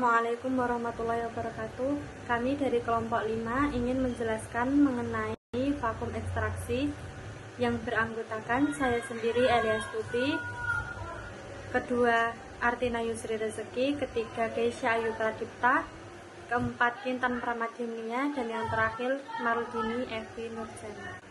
Assalamualaikum warahmatullahi wabarakatuh. Kami dari kelompok 5 ingin menjelaskan mengenai vakum ekstraksi yang beranggotakan saya sendiri Elias Tuti, kedua Artina Yusri Rezeki, ketiga Keisha Ayu Pradipta, keempat Kintan Pramadinia, dan yang terakhir Marudini Evi Nurjana.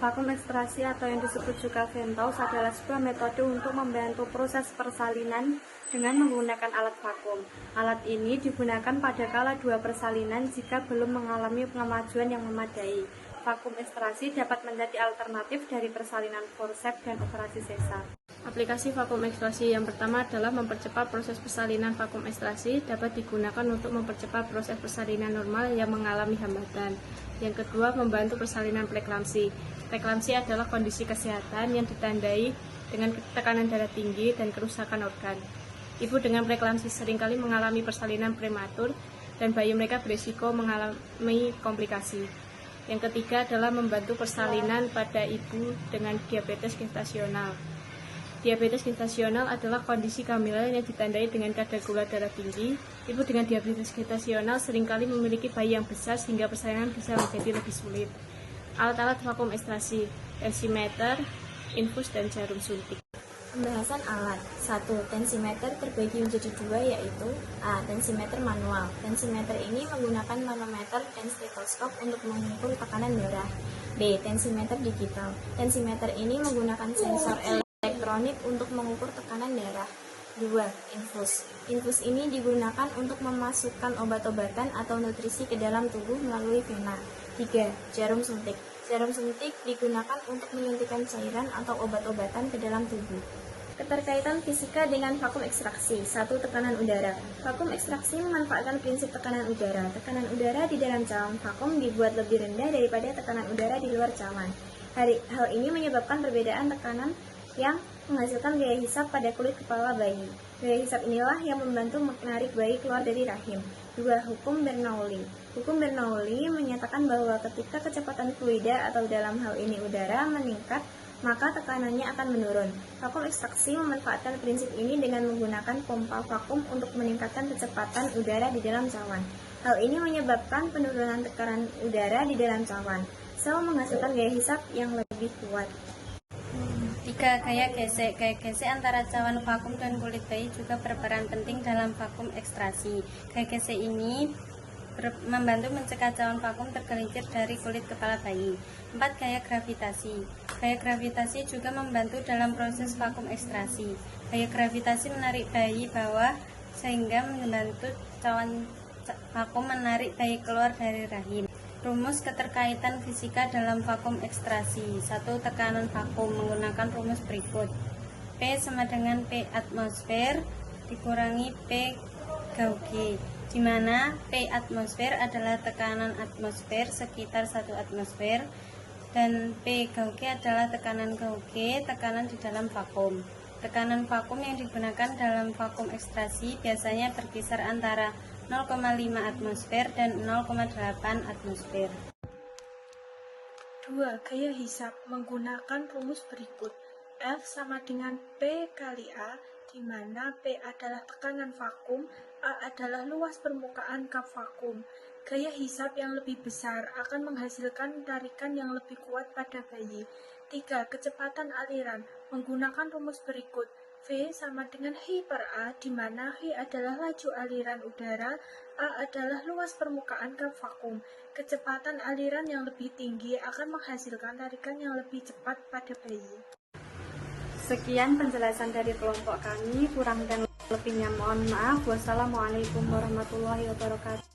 Vakum ekstraksi atau yang disebut juga ventouse adalah sebuah metode untuk membantu proses persalinan dengan menggunakan alat vakum. Alat ini digunakan pada kala dua persalinan jika belum mengalami kemajuan yang memadai. Vakum ekstraksi dapat menjadi alternatif dari persalinan forceps dan operasi sesar. Aplikasi vakum ekstraksi yang pertama adalah mempercepat proses persalinan. Vakum ekstraksi dapat digunakan untuk mempercepat proses persalinan normal yang mengalami hambatan. Yang kedua, membantu persalinan preeklamsi. Preeklamsi adalah kondisi kesehatan yang ditandai dengan tekanan darah tinggi dan kerusakan organ. Ibu dengan preeklamsi seringkali mengalami persalinan prematur dan bayi mereka berisiko mengalami komplikasi. Yang ketiga adalah membantu persalinan pada ibu dengan diabetes gestasional. Diabetes gestasional adalah kondisi kehamilan yang ditandai dengan kadar gula darah tinggi. Ibu dengan diabetes gestasional seringkali memiliki bayi yang besar sehingga persalinan bisa menjadi lebih sulit. Alat-alat vakum ekstraksi, tensimeter, infus, dan jarum suntik. Pembahasan alat. 1. Tensimeter terbagi menjadi dua, yaitu A. Tensimeter manual. Tensimeter ini menggunakan manometer dan stetoskop untuk mengukur tekanan darah. B. Tensimeter digital. Tensimeter ini menggunakan sensor elektronik untuk mengukur tekanan darah. 2. Infus. Infus ini digunakan untuk memasukkan obat-obatan atau nutrisi ke dalam tubuh melalui vena. 3. Jarum suntik. Jarum suntik digunakan untuk menyuntikkan cairan atau obat-obatan ke dalam tubuh. Keterkaitan fisika dengan vakum ekstraksi. 1. Tekanan udara. Vakum ekstraksi memanfaatkan prinsip tekanan udara. Tekanan udara di dalam cawan vakum dibuat lebih rendah daripada tekanan udara di luar cawan. Hal ini menyebabkan perbedaan tekanan yang menghasilkan gaya hisap pada kulit kepala bayi. Gaya hisap inilah yang membantu menarik bayi keluar dari rahim. 2. Hukum Bernoulli. Hukum Bernoulli menyatakan bahwa ketika kecepatan fluida atau dalam hal ini udara meningkat, maka tekanannya akan menurun. Vakum ekstraksi memanfaatkan prinsip ini dengan menggunakan pompa vakum untuk meningkatkan kecepatan udara di dalam cawan. Hal ini menyebabkan penurunan tekanan udara di dalam cawan. Sel menghasilkan gaya hisap yang lebih kuat. 3. Gaya gesek. Gaya gesek antara cawan vakum dan kulit bayi juga berperan penting dalam vakum ekstraksi. Gaya gesek ini membantu mencegah cawan vakum tergelincir dari kulit kepala bayi. 4. Gaya gravitasi. Gaya gravitasi juga membantu dalam proses vakum ekstraksi. Gaya gravitasi menarik bayi bawah sehingga membantu cawan vakum menarik bayi keluar dari rahim. Rumus keterkaitan fisika dalam vakum ekstraksi. 1. Tekanan vakum menggunakan rumus berikut. P sama dengan P atmosfer dikurangi P Gauge, di mana P atmosfer adalah tekanan atmosfer sekitar 1 atmosfer dan P Gauge adalah tekanan Gauge, tekanan di dalam vakum. Tekanan vakum yang digunakan dalam vakum ekstraksi biasanya berkisar antara 0,5 atmosfer dan 0,8 atmosfer. 2. Gaya hisap menggunakan rumus berikut. F sama dengan P kali A, di mana P adalah tekanan vakum, A adalah luas permukaan kap vakum. Gaya hisap yang lebih besar akan menghasilkan tarikan yang lebih kuat pada bayi. 3. Kecepatan aliran menggunakan rumus berikut. V sama dengan H per A, di mana H adalah laju aliran udara, A adalah luas permukaan kap vakum. Kecepatan aliran yang lebih tinggi akan menghasilkan tarikan yang lebih cepat pada bayi. Sekian penjelasan dari kelompok kami, kurang dan lebihnya mohon maaf. Wassalamualaikum warahmatullahi wabarakatuh.